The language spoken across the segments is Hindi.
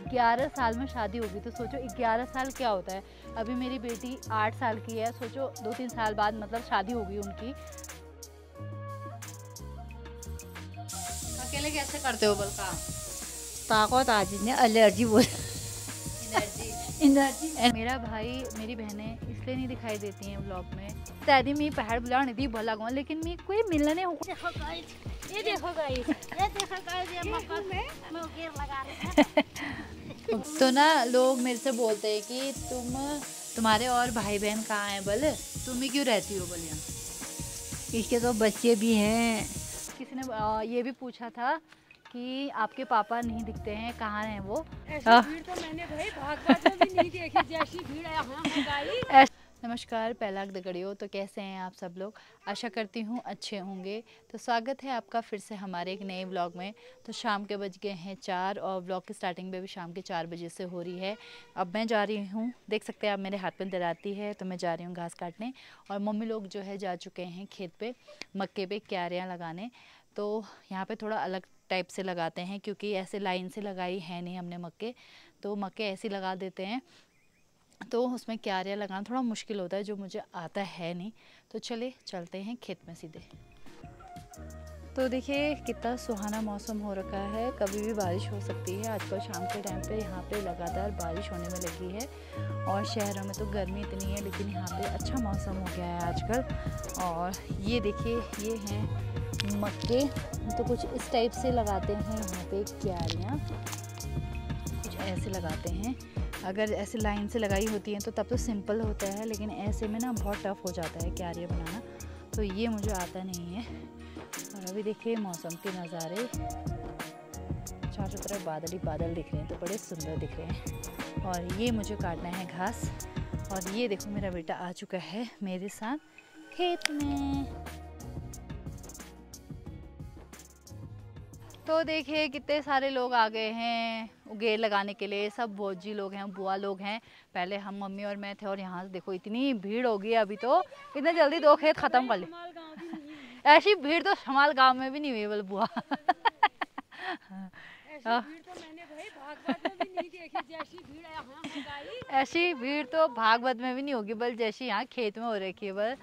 11 साल में शादी होगी, तो सोचो 11 साल क्या होता है। अभी मेरी बेटी 8 साल की है, सोचो 2-3 साल बाद मतलब शादी होगी उनकी। अकेले कैसे करते हो बल्का? ताकत आज ने एलर्जी बोल एनर्जी। मेरा भाई मेरी बहनें इसलिए नहीं दिखाई देती हैं व्लॉग में। दादी मैं पहाड़ बुलाने दी भला गाँव, लेकिन मैं कोई मिलने हो। देखो गाइस, ये देखो गाइस, ये देखो गाइस, ये मक्का में गेर लगा रहे हैं। तो ना लोग मेरे से बोलते हैं कि तुम्हारे और भाई बहन कहाँ हैं बोले, तुम ही क्यों रहती हो बोले। इसके तो बच्चे भी हैं। किसी ने ये भी पूछा था कि आपके पापा नहीं दिखते हैं, कहाँ हैं वो। ऐसी भीड़ तो मैंने भाई भागवत में भी नहीं देखी जैसी भीड़ यहाँ हो गई। नमस्कार पहला दगड़ियों, तो कैसे हैं आप सब लोग। आशा करती हूँ अच्छे होंगे। तो स्वागत है आपका फिर से हमारे एक नए व्लॉग में। तो शाम के बज गए हैं 4 और व्लॉग की स्टार्टिंग भी शाम के 4 बजे से हो रही है। अब मैं जा रही हूँ, देख सकते हैं आप मेरे हाथ में दराती है, तो मैं जा रही हूँ घास काटने। और मम्मी लोग जो है जा चुके हैं खेत पे मक्के पे क्यारियाँ लगाने। तो यहाँ पे थोड़ा अलग टाइप से लगाते हैं, क्योंकि ऐसे लाइन से लगाई है नहीं हमने मक्के, तो मक्के ऐसे लगा देते हैं। तो उसमें क्यारियाँ लगाना थोड़ा मुश्किल होता है, जो मुझे आता है नहीं। तो चले चलते हैं खेत में सीधे। तो देखिए कितना सुहाना मौसम हो रखा है, कभी भी बारिश हो सकती है। आजकल शाम के टाइम पे यहाँ पे लगातार बारिश होने में लगी है। और शहरों में तो गर्मी इतनी है, लेकिन यहाँ पे अच्छा मौसम हो गया है आजकल। और ये देखिए ये हैं मक्के, तो कुछ इस टाइप से लगाते हैं यहाँ पे क्यारियाँ, कुछ ऐसे लगाते हैं। अगर ऐसे लाइन से लगाई होती हैं तो तब तो सिंपल होता है, लेकिन ऐसे में ना बहुत टफ़ हो जाता है क्यारियाँ बनाना। तो ये मुझे आता नहीं है। और अभी देखिए मौसम के नज़ारे, चारों तरफ बादल ही बादल दिख रहे हैं, तो बड़े सुंदर दिख रहे हैं। और ये मुझे काटना है घास। और ये देखो मेरा बेटा आ चुका है मेरे साथ खेत में। तो देखिए कितने सारे लोग आ गए हैं उगेर लगाने के लिए। सब भौजी लोग हैं, बुआ लोग हैं। पहले हम मम्मी और मैं थे, और यहाँ से देखो इतनी भीड़ हो गई अभी। तो इतने जल्दी 2 खेत खत्म कर ले। ऐसी भीड़ तो शमाल गांव में भी नहीं हुई बोले बुआ। ऐसी भीड़ तो भागवत में भी नहीं होगी बल जैसी यहाँ खेत में हो रखी है बल।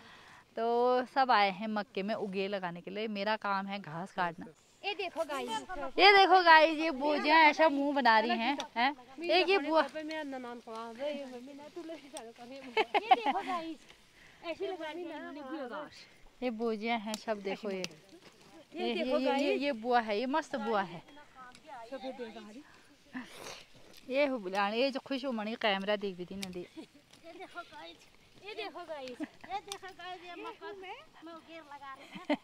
तो सब आए हैं मक्के में उगेर लगाने के लिए। मेरा काम है घास काटना। ये देखो गाइस, ये देखो गाइस, ये बोझियाँ ऐसा मुंह बना रही हैं, हैं? एक ये बुआ, ये देखो गाइस, ऐसी लगानी ना। ये बोझियाँ हैं सब। देखो ये देखो ये बुआ है, ये मस्त बुआ है। ये हुबलान ये जो खुश उमड़ी कैमरा देख भी थी ना दे। ये देखो गाइस, ये देखो गाइस, ये देखो गाइस, ये मक्का में गेर लगा रहे हैं।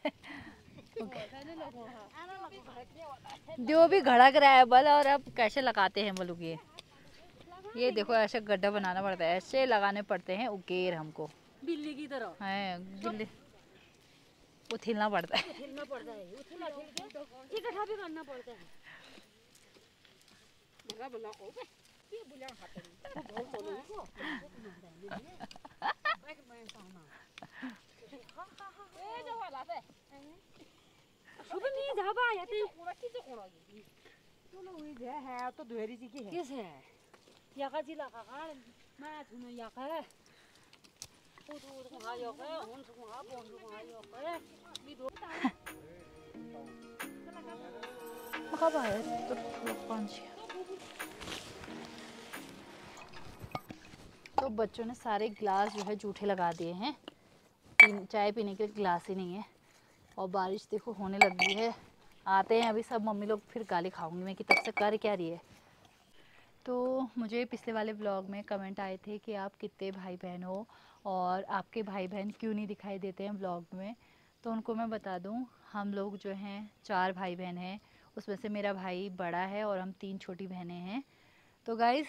जो भी घड़क रहा है बल। और अब कैसे लगाते हैं बल उगेर, ये देखो ऐसे गड्ढा बनाना पड़ता है, ऐसे लगाने पड़ते हैं उगेर हमको। बिल्ली की तरह है बिल्ली, उथिलना पड़ता है। उठना पड़ता है, उठना के इकट्ठा भी करना पड़ता है। मगा बोला ओ बे, ये बोला हाथ में बहुत बोलो को बैठ मैं सामना। ए जो वाला बे सुबह नहीं जाबा आते पूरा किसे कोड़ा गई चलो हुई है तो दुहेरी जी की है। किस है याका जी लगा का मैं सुनो याका है तो को आयो का हुन को आ बोन को आयो का मी दो कब आए तो कौन सी। तो बच्चों ने सारे गिलास जो है जूठे लगा दिए हैं, चाय पीने के गिलास ही नहीं है। और बारिश देखो होने लगी है। आते हैं अभी सब, मम्मी लोग फिर गाली खाऊंगी मैं कि तब से कर क्या रही है। तो मुझे पिछले वाले व्लॉग में कमेंट आए थे कि आप कितने भाई बहन हो और आपके भाई बहन क्यों नहीं दिखाई देते हैं व्लॉग में। तो उनको मैं बता दूं, हम लोग जो हैं 4 भाई बहन हैं, उसमें से मेरा भाई बड़ा है और हम 3 छोटी बहनें हैं। तो गाइज़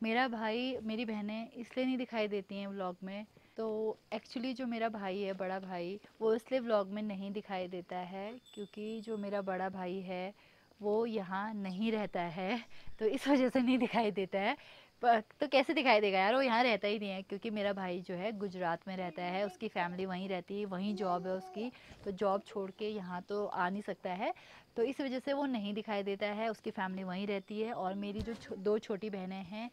मेरा भाई मेरी बहनें इसलिए नहीं दिखाई देती हैं व्लॉग में। तो एक्चुअली जो मेरा भाई है, बड़ा भाई, वो इसलिए व्लॉग में नहीं दिखाई देता है क्योंकि जो मेरा बड़ा भाई है वो यहाँ नहीं रहता है, तो इस वजह से नहीं दिखाई देता है। तो कैसे दिखाई देगा यार, वो यहाँ रहता ही नहीं है, क्योंकि मेरा भाई जो है गुजरात में रहता है, उसकी फैमिली वहीं रहती है, वहीं जॉब है उसकी, तो जॉब छोड़ के यहाँ तो आ नहीं सकता है, तो इस वजह से वो नहीं दिखाई देता है। उसकी फैमिली वहीं रहती है, और मेरी जो दो छोटी बहनें हैं,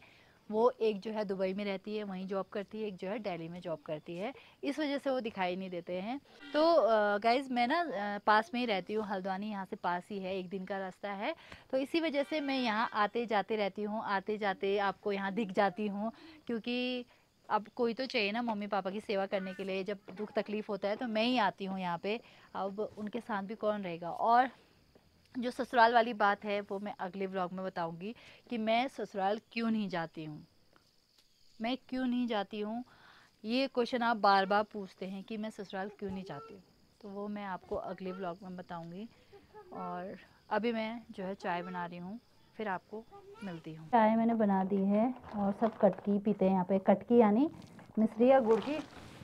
वो एक जो है दुबई में रहती है, वहीं जॉब करती है, एक जो है दिल्ली में जॉब करती है, इस वजह से वो दिखाई नहीं देते हैं। तो गाइज़ मैं ना पास में ही रहती हूँ, हल्द्वानी यहाँ से पास ही है, 1 दिन का रास्ता है, तो इसी वजह से मैं यहाँ आते जाते रहती हूँ, आते जाते आपको यहाँ दिख जाती हूँ, क्योंकि अब कोई तो चाहिए ना मम्मी पापा की सेवा करने के लिए, जब दुख तकलीफ़ होता है तो मैं ही आती हूँ यहाँ पे, अब उनके साथ भी कौन रहेगा। और जो ससुराल वाली बात है वो मैं अगले व्लॉग में बताऊंगी कि मैं ससुराल क्यों नहीं जाती हूँ, मैं क्यों नहीं जाती हूँ। ये क्वेश्चन आप बार बार पूछते हैं कि मैं ससुराल क्यों नहीं जाती हूँ, तो वो मैं आपको अगले व्लॉग में बताऊंगी। और अभी मैं जो है चाय बना रही हूँ, फिर आपको मिलती हूँ। चाय मैंने बना दी है और सब कटकी पीते हैं यहाँ पे, कटकी यानी मिश्री या गुड़ की,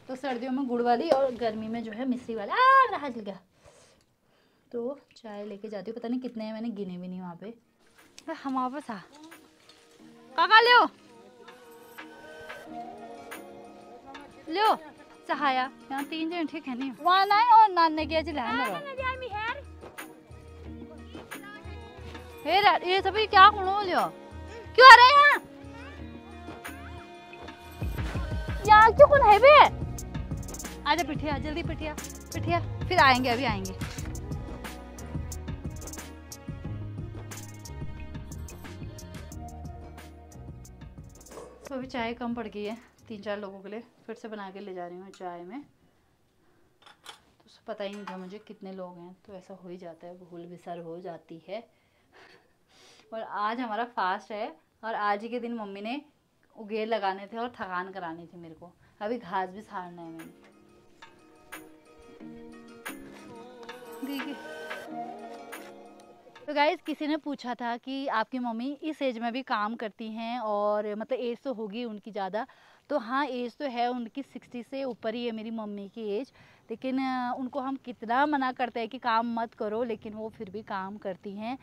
तो सर्दियों में गुड़ वाली और गर्मी में जो है मिश्री वाला। रहा जल गया। तो चाय लेके जाती हूँ, पता नहीं कितने हैं, मैंने गिने भी नहीं वहाँ पे। हम वापस आ काका लो सहाया यहाँ 3 जन ठीक है नहीं वहाँ ना और नाने के आज लहन ये सभी क्या करो लियो क्यों आ रहे हैं यहाँ क्यों कौन है बे आजा पिठिया जल्दी पिठिया पिठिया फिर आएंगे अभी आएंगे। तो अभी चाय कम पड़ गई है 3-4 लोगों के लिए, फिर से बना के ले जा रही हूँ चाय में। तो पता ही नहीं था मुझे कितने लोग हैं, तो ऐसा हो ही जाता है, भूल विसर हो जाती है। और आज हमारा फास्ट है, और आज ही के दिन मम्मी ने उगेर लगाने थे और थकान करानी थी मेरे को। अभी घास भी सारना है मैंने। तो गाइस किसी ने पूछा था कि आपकी मम्मी इस एज में भी काम करती हैं, और मतलब एज तो होगी उनकी ज़्यादा, तो हाँ एज तो है उनकी 60 से ऊपर ही है मेरी मम्मी की एज, लेकिन उनको हम कितना मना करते हैं कि काम मत करो, लेकिन वो फिर भी काम करती हैं।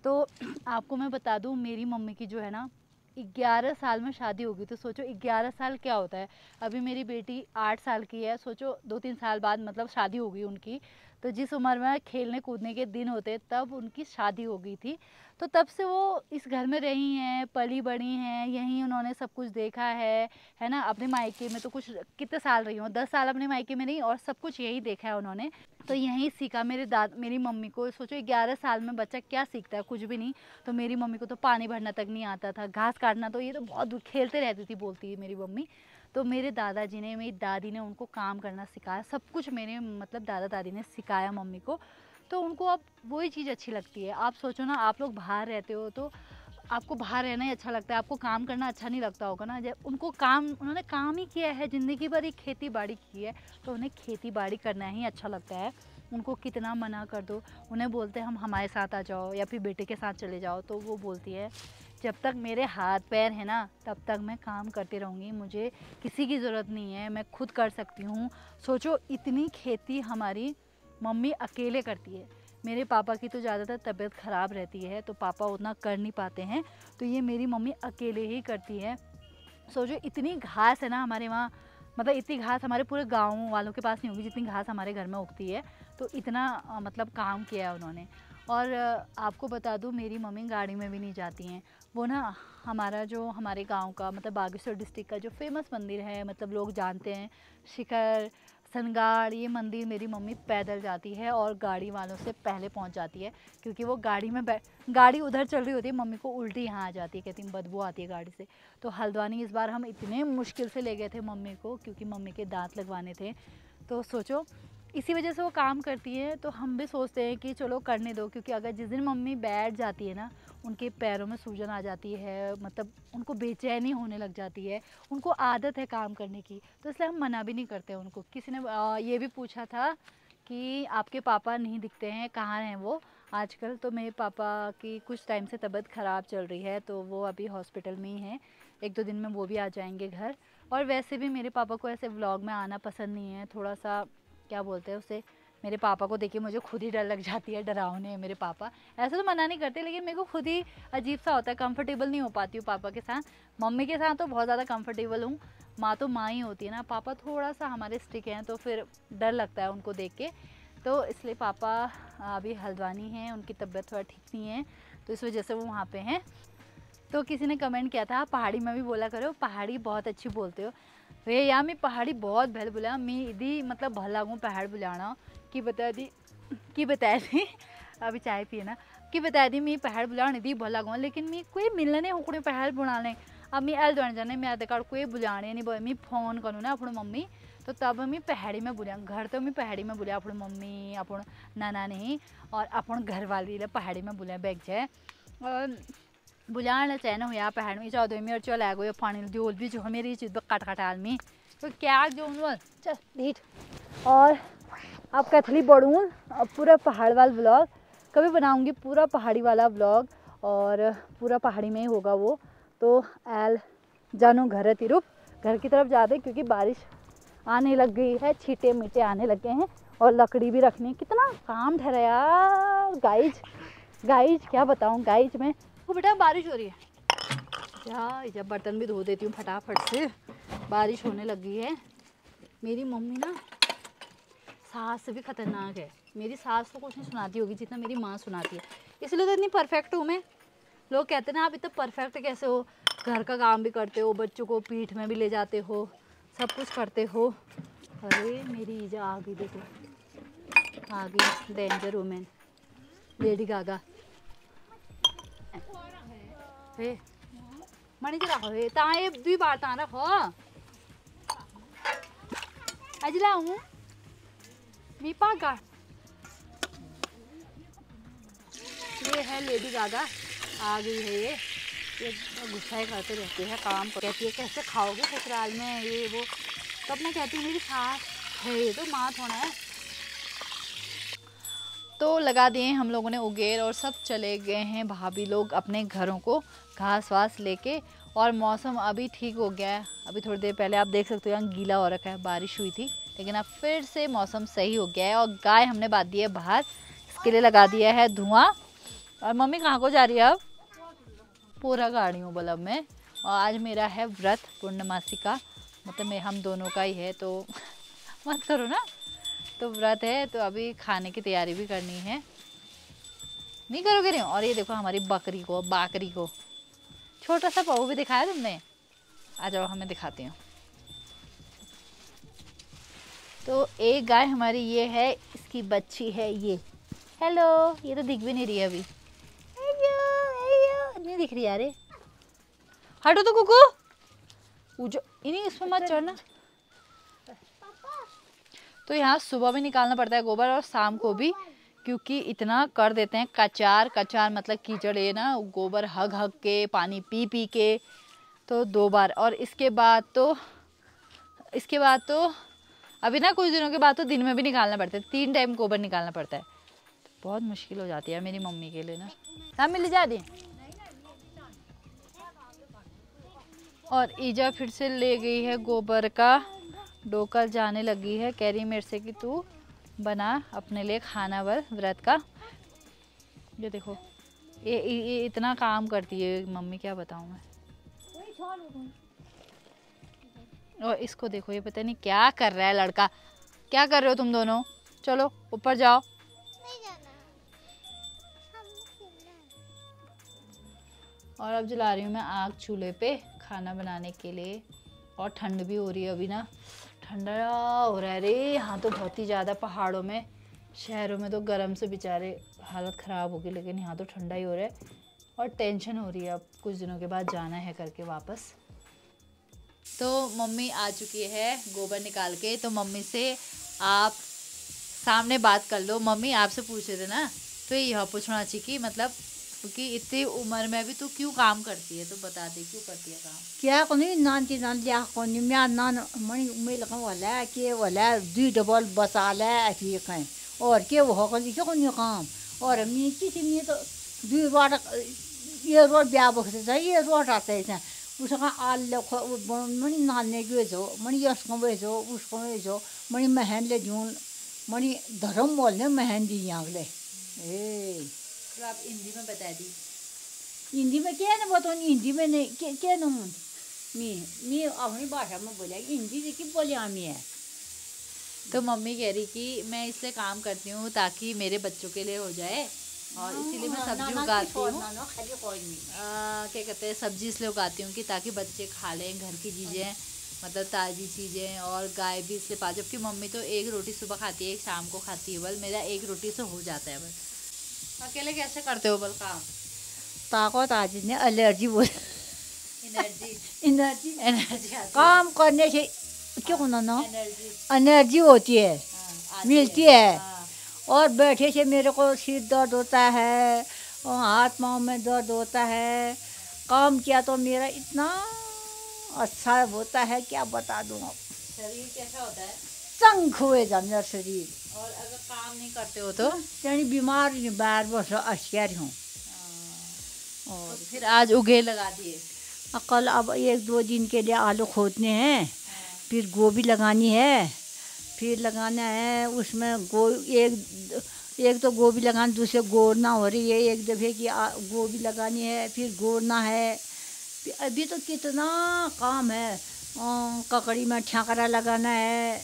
तो आपको मैं बता दूं मेरी मम्मी की जो है ना 11 साल में शादी होगी, तो सोचो 11 साल क्या होता है। अभी मेरी बेटी 8 साल की है, सोचो 2-3 साल बाद मतलब शादी होगी उनकी, तो जिस उम्र में खेलने कूदने के दिन होते तब उनकी शादी हो गई थी। तो तब से वो इस घर में रही हैं, पली बड़ी हैं, यहीं उन्होंने सब कुछ देखा है ना। अपने मायके में तो कुछ कितने साल रही हूँ, 10 साल अपने मायके में रही, और सब कुछ यही देखा है उन्होंने, तो यहीं सीखा मेरी मम्मी को। सोचो 11 साल में बच्चा क्या सीखता है, कुछ भी नहीं। तो मेरी मम्मी को तो पानी भरना तक नहीं आता था, घास काटना तो ये तो बहुत खेलते रहती थी बोलती है मेरी मम्मी। तो मेरे दादाजी ने, मेरी दादी ने उनको काम करना सिखाया, सब कुछ मेरे मतलब दादा दादी ने सिखाया मम्मी को। तो उनको अब वही चीज़ अच्छी लगती है। आप सोचो ना, आप लोग बाहर रहते हो तो आपको बाहर रहना ही अच्छा लगता है, आपको काम करना अच्छा नहीं लगता होगा ना। जब उनको काम, उन्होंने काम ही किया है ज़िंदगी भर, ही खेती बाड़ी की है, तो उन्हें खेती बाड़ी करना ही अच्छा लगता है। उनको कितना मना कर दो, उन्हें बोलते हैं हम हमारे साथ आ जाओ या फिर बेटे के साथ चले जाओ, तो वो बोलती है जब तक मेरे हाथ पैर है ना तब तक मैं काम करती रहूँगी, मुझे किसी की ज़रूरत नहीं है, मैं खुद कर सकती हूँ। सोचो इतनी खेती हमारी मम्मी अकेले करती है। मेरे पापा की तो ज़्यादातर तबीयत ख़राब रहती है, तो पापा उतना कर नहीं पाते हैं, तो ये मेरी मम्मी अकेले ही करती है। सोचो इतनी घास है ना हमारे वहाँ, मतलब इतनी घास हमारे पूरे गाँव वालों के पास नहीं होगी जितनी घास हमारे घर में उगती है। तो इतना मतलब काम किया है उन्होंने। और आपको बता दूँ मेरी मम्मी गाड़ी में भी नहीं जाती हैं। वो ना हमारे गांव का मतलब बागेश्वर डिस्ट्रिक्ट का जो फेमस मंदिर है, मतलब लोग जानते हैं, शिखर सनगाड़, ये मंदिर मेरी मम्मी पैदल जाती है और गाड़ी वालों से पहले पहुंच जाती है, क्योंकि वो गाड़ी उधर चल रही होती है, मम्मी को उल्टी यहाँ आ जाती है, कहती बदबू आती है गाड़ी से। तो हल्द्वानी इस बार हम इतने मुश्किल से ले गए थे मम्मी को, क्योंकि मम्मी के दांत लगवाने थे। तो सोचो इसी वजह से वो काम करती है, तो हम भी सोचते हैं कि चलो करने दो, क्योंकि अगर जिस दिन मम्मी बैठ जाती है ना, उनके पैरों में सूजन आ जाती है, मतलब उनको बेचैनी होने लग जाती है, उनको आदत है काम करने की, तो इसलिए हम मना भी नहीं करते उनको। किसी ने ये भी पूछा था कि आपके पापा नहीं दिखते हैं, कहाँ हैं वो आजकल। तो मेरे पापा की कुछ टाइम से तबीयत ख़राब चल रही है, तो वो अभी हॉस्पिटल में ही हैं, 1-2 दिन में वो भी आ जाएंगे घर। और वैसे भी मेरे पापा को ऐसे व्लॉग में आना पसंद नहीं है, थोड़ा सा क्या बोलते हैं उसे, मेरे पापा को देखिए मुझे खुद ही डर लग जाती है, डरावने हैं मेरे पापा। ऐसे तो मना नहीं करते लेकिन मेरे को खुद ही अजीब सा होता है, कंफर्टेबल नहीं हो पाती हूँ पापा के साथ। मम्मी के साथ तो बहुत ज़्यादा कंफर्टेबल हूँ, माँ तो माँ ही होती है ना, पापा थोड़ा सा हमारे स्ट्रिक्ट हैं तो फिर डर लगता है उनको देख के। तो इसलिए पापा अभी हल्द्वानी हैं, उनकी तबीयत थोड़ा ठीक नहीं है तो इस वजह से वो वहाँ पे हैं। तो किसी ने कमेंट किया था पहाड़ी में भी बोला करो, पहाड़ी बहुत अच्छी बोलते हो। वे या मैं पहाड़ी बहुत भल बुला मैं इधी मतलब भल लागू पहाड़ बुलाना कि बता दी अभी चाय पिए ना कि बता दी मैं पहाड़ बुलाने दी भल लागू, लेकिन मैं कोई मिलने हुकड़े पहाड़ बुलाने अब मैं एल दौड़ जाने मैं आधे कार्ड कोई बुलाने नहीं बोले मैं फ़ोन करूँ ना अपनी मम्मी तो तब मैं पहाड़ी में बुला, घर तो मैं पहाड़ी में बुला अपनी मम्मी अपन नाना नहीं और अपन घर वाली पहाड़ी में बुला बैग जाए और बुलाना चाहे ना हुआ पहाड़ में जाओ दो मिर्च ला गो पानी जो भी जो मेरी चीज़ काट काट आलमी तो क्या जो चल नीट। और अब कैथली बढ़ूँ अब पूरा पहाड़ वाला ब्लॉग कभी बनाऊंगी, पूरा पहाड़ी वाला ब्लॉग और पूरा पहाड़ी में ही होगा वो। तो एल जानू घर तिरुप घर की तरफ जा दे क्योंकि बारिश आने लग गई है, छींटे मीटे आने लग गए हैं और लकड़ी भी रखनी, कितना काम ठहरा यार। गाइज क्या बताऊँ गाइज में वो बेटा बारिश हो रही है यार, जब बर्तन भी धो देती हूँ फटाफट से, बारिश होने लगी है। मेरी मम्मी ना सास से भी खतरनाक है, मेरी सास तो कुछ नहीं सुनाती होगी जितना मेरी माँ सुनाती है, इसलिए तो इतनी परफेक्ट हूँ मैं। लोग कहते हैं ना आप इतना परफेक्ट कैसे हो, घर का काम भी करते हो, बच्चों को पीठ में भी ले जाते हो, सब कुछ करते हो। अरे मेरी ईजा आ गई, देखो आ गई डेंजर वुमेन लेडी गागा। हे मणि रखो हे ता ये 2 बार ता रखो अजला हूँ मी पागा। ये है लेडी गागा आ गई है, ये गुस्सा करते रहते हैं काम कहती है कैसे खाओगे ससुराल में ये वो, तब मैं कहती हूँ मेरी सास है ये तो माँ थोड़ा है। तो लगा दिए हम लोगों ने उगेर और सब चले गए हैं भाभी लोग अपने घरों को घास वास लेके। और मौसम अभी ठीक हो गया है, अभी थोड़ी देर पहले आप देख सकते हो यहाँ गीला हो रखा है, बारिश हुई थी लेकिन अब फिर से मौसम सही हो गया है। और गाय हमने बांध दी है बाहर, इसके लिए लगा दिया है धुआं। और मम्मी कहाँ को जा रही है अब? पूरा गाड़ी हूँ बल्ब में। और आज मेरा है व्रत पूर्णमासी का, मतलब मैं हम दोनों का ही है तो मत करो ना, तो व्रत है तो अभी खाने की तैयारी भी करनी है, नहीं करोगे नहीं। और ये देखो हमारी बकरी को छोटा सा पहू भी दिखाया तुमने, आ जाओ हमें दिखाती हूँ। तो एक गाय हमारी ये है, इसकी बच्ची है ये, हेलो, ये तो दिख भी नहीं रही है अभी, नहीं दिख रही यार, हटो तो कुकू इन्हीं इसमें मत चढ़ना। तो यहाँ सुबह भी निकालना पड़ता है गोबर और शाम को भी, क्योंकि इतना कर देते हैं कचार मतलब कीचड़, ये ना गोबर हग के पानी पी के, तो 2 बार। और इसके बाद तो अभी ना कुछ दिनों के बाद तो दिन में भी निकालना पड़ता है, 3 टाइम गोबर निकालना पड़ता है, तो बहुत मुश्किल हो जाती है मेरी मम्मी के लिए ना। हम मिल जा दी। और ईजा फिर से ले गई है गोबर का डोकर, जाने लगी है, कह रही मेरे से कि तू बना अपने लिए खाना व्रत का। ये देखो ये इतना काम करती है मम्मी, क्या बताऊँ मैं। और इसको देखो, ये पता नहीं क्या कर रहा है लड़का, क्या कर रहे हो तुम दोनों, चलो ऊपर जाओ। और अब जला रही हूँ मैं आग चूल्हे पे खाना बनाने के लिए। और ठंड भी हो रही है अभी ना, ठंडा हो रहा है रे यहाँ तो बहुत ही ज़्यादा। पहाड़ों में शहरों में तो गर्म से बेचारे हालत ख़राब होगी, लेकिन यहाँ तो ठंडा ही हो रहा है। और टेंशन हो रही है अब कुछ दिनों के बाद जाना है करके वापस। तो मम्मी आ चुकी है गोबर निकाल के, तो मम्मी से आप सामने बात कर लो। मम्मी आपसे पूछे थे ना, तो यह पूछना चाहिए कि मतलब क्योंकि इतनी उम्र में भी तू क्यों काम करती है, तो बता दे क्यों करती है काम। क्या कोनी नानती नान लिया कोनी मैं नान मणि मेल का वाला के वाला 2 डबल बसाला अथी कहीं और के वो कोनी क्या कोनी काम। और मैं किसी तो 2 बार ये रोड ब्याह बखते था, ये रोड आते हैं उसका आल मणि नान ने गए जो मणि यस को वे जो उसको वे जो मणि महन ले जून मणि धर्म बोलने मेहंदी यांगले ए तो आप हिंदी में बता दी। हिंदी में क्या ना बताओ हिंदी में नहीं क्या ना मी अपनी भाषा में बोला हिंदी से की बोले आमी है। तो मम्मी कह रही कि मैं इसलिए काम करती हूँ ताकि मेरे बच्चों के लिए हो जाए और इसीलिए मैं सब्जी उगाती हूँ। क्या कहते हैं सब्जी इसलिए उगाती हूँ कि ताकि बच्चे खा लें घर की चीज़ें, मतलब ताज़ी चीज़ें, और गाय भी इसलिए पा, जबकि मम्मी तो एक रोटी सुबह खाती है एक शाम को खाती है, बल मेरा एक रोटी से हो जाता है बस। अकेले कैसे करते हो बल काम? ताकत आज ने एलर्जी बोल एनर्जी एनर्जी एनर्जी काम करने से क्यों ना एनर्जी एनर्जी होती है मिलती है। हाँ। और बैठे से मेरे को सिर दर्द होता है और हाथ पाँव में दर्द होता है। काम किया तो मेरा इतना अच्छा होता है क्या बता दूँ अब। शरीर कैसा होता है? चंग हुए जा मेरा शरीर। और अगर काम नहीं करते हो तो यानी बीमार बार बस अशियार हूँ। और फिर आज उगे लगा दिए। कल अब 1-2 दिन के लिए आलू खोदने हैं, फिर गोभी लगानी है, फिर लगाना है उसमें एक तो गोभी लगानी, दूसरे गोड़ना हो रही है, एक दफ़े की गोभी लगानी है, फिर गोड़ना है। अभी तो कितना काम है। ककड़ी में ठेकरा लगाना है,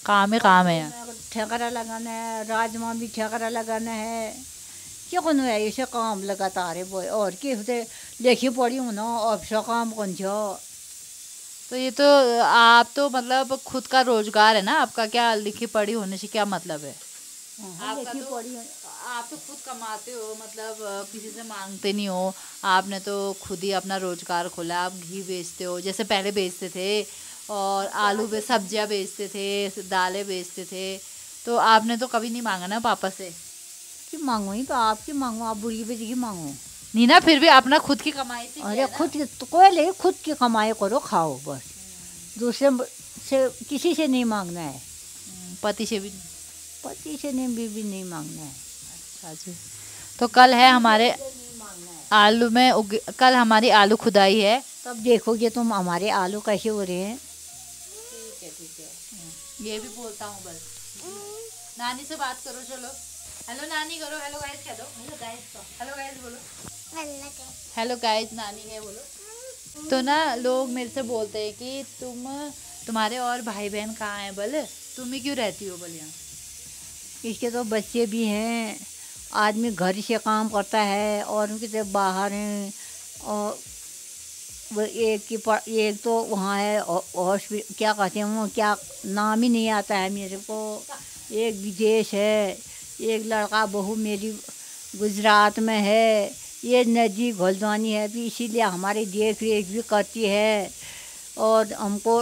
काम ही काम है यार। ठेकरा लगाना है, राजमा भी ठेकरा लगाना है। क्यों है ऐसे काम लगातार है बोए और के होते देखी पड़ी हूँ ना अब से काम कौन छो। तो ये तो आप तो मतलब खुद का रोजगार है ना आपका, क्या लिखी पढ़ी होने से क्या मतलब है? आपका तो आप तो खुद कमाते हो, मतलब किसी से मांगते नहीं हो। आपने तो खुद ही अपना रोजगार खोला, आप घी बेचते हो जैसे पहले बेचते थे, और आलू बे सब्जियां बेचते थे, दालें बेचते थे, तो आपने तो कभी नहीं मांगा ना पापा से कि मांगो ही तो आपकी मांगो, आप बुरी बेटी की मांगो नहीं ना, फिर भी अपना खुद की कमाई से अरे खुद की तो कोई ले खुद की कमाई करो खाओ बस, दूसरे से किसी से नहीं मांगना है। पति से भी नहीं? पति से नहीं, बीवी नहीं मांगना है। अच्छा जी। तो कल है हमारे आलू में कल हमारी आलू खुदाई है, तब देखोगे तुम हमारे आलू कैसे हो रहे हैं। ठीक है ठीक है, ये भी बोलता हूँ बस। नानी से बात करो, चलो हेलो नानी करो, हेलो गाइस कह दो, हेलो गाइस, हेलो गाइस बोलो, हेलो गाइस नानी है बोलो। तो ना लोग मेरे से बोलते हैं कि तुम्हारे और भाई बहन कहाँ हैं बल, तुम ही क्यों रहती हो बल यहाँ? इसके तो बच्चे भी हैं, आदमी घर से काम करता है और उनके तो बाहर हैं। और वो एक तो वहाँ है हॉस्पिटल, क्या कहते हैं वो, क्या नाम ही नहीं आता है मेरे को। एक विदेश है, एक लड़का बहू मेरी गुजरात में है, ये नदी घोलदानी है भी, इसीलिए हमारी देख रेख भी करती है। और हमको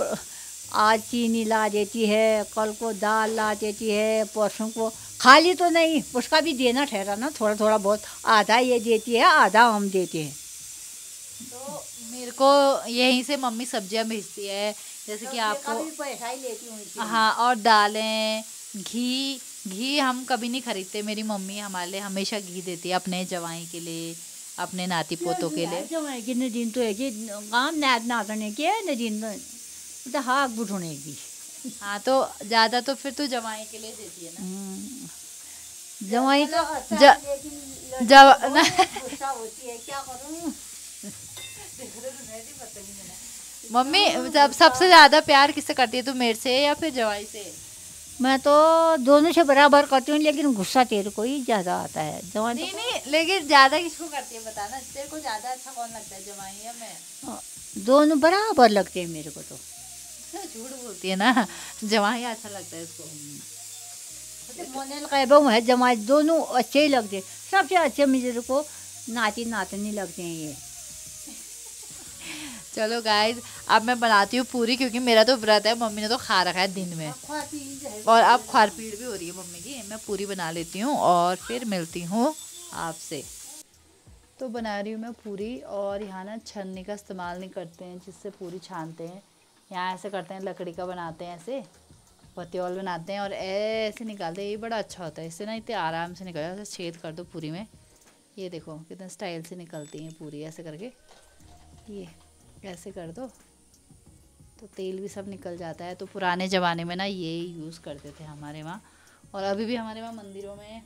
आज चीनी ला देती है, कल को दाल ला देती है, परसों को खाली तो नहीं, उसका भी देना ठहरा ना थोड़ा थोड़ा बहुत, आधा ये देती है आधा हम देते हैं। तो मेरे को यहीं से मम्मी सब्जियां भेजती है, जैसे कि आपको पैसा ही लेती हूँ। हाँ, और दालें, घी हम कभी नहीं खरीदते, मेरी मम्मी हमारे लिए हमेशा घी देती है, अपने जवाई के लिए, अपने नाती पोतों के लिए। जवाई के दिन तो है कि काम नाद नादने के न दिन तो हाक बुढ़ने की। हाँ तो ज़्यादा तो फिर तो जवाई के लिए देती है ना। जवाई तो गुस्सा होती है, क्या करूँ। मम्मी जब सबसे ज़्यादा प्यार किससे करती है, तू मेरे से या फिर जवाई से? मैं तो दोनों से बराबर करती हूँ, लेकिन गुस्सा तेरे को ही ज़्यादा आता है। जवाई नहीं नहीं, लेकिन ज़्यादा किसको करती है बताना, तेरे को ज़्यादा अच्छा कौन लगता है, जवाई या मैं? दोनों बराबर लगते हैं मेरे को तो। झूठ बोलती है ना, जवाई अच्छा लगता है इसको। मोनेल का बहू है जमाई, दोनों अच्छे ही लगते हैं। सबसे अच्छे मेरे को नाती नातनी लगते हैं ये। चलो गाइस, अब मैं बनाती हूँ पूरी, क्योंकि मेरा तो व्रत है, मम्मी ने तो खा रखा है दिन में, और अब ख्वारपीट भी हो रही है मम्मी की। मैं पूरी बना लेती हूँ और फिर मिलती हूँ आपसे। तो बना रही हूँ मैं पूरी, और यहाँ ना छन्नी का इस्तेमाल नहीं करते हैं जिससे पूरी छानते हैं, यहाँ ऐसे करते हैं, लकड़ी का बनाते हैं, ऐसे पतियोल बनाते हैं और ऐसे निकालते हैं। ये बड़ा अच्छा होता है, इससे ना इतने आराम से निकल जाता है। छेद कर दो पूरी में, ये देखो कितने स्टाइल से निकलती हैं पूरी, ऐसे करके ये ऐसे कर दो तो तेल भी सब निकल जाता है। तो पुराने ज़माने में ना ये यूज़ करते थे हमारे वहाँ, और अभी भी हमारे वहाँ मंदिरों में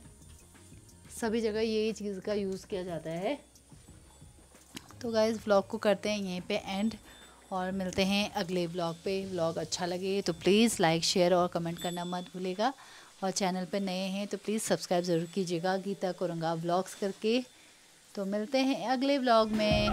सभी जगह यही चीज़ का यूज़ किया जाता है। तो गाइस व्लॉग को करते हैं यहीं पे एंड, और मिलते हैं अगले व्लॉग पे। व्लॉग अच्छा लगे तो प्लीज़ लाइक शेयर और कमेंट करना मत भूलिएगा, और चैनल पे नए हैं तो प्लीज़ सब्सक्राइब ज़रूर कीजिएगा गीता कोरंगा व्लॉग्स करके। तो मिलते हैं अगले व्लॉग में।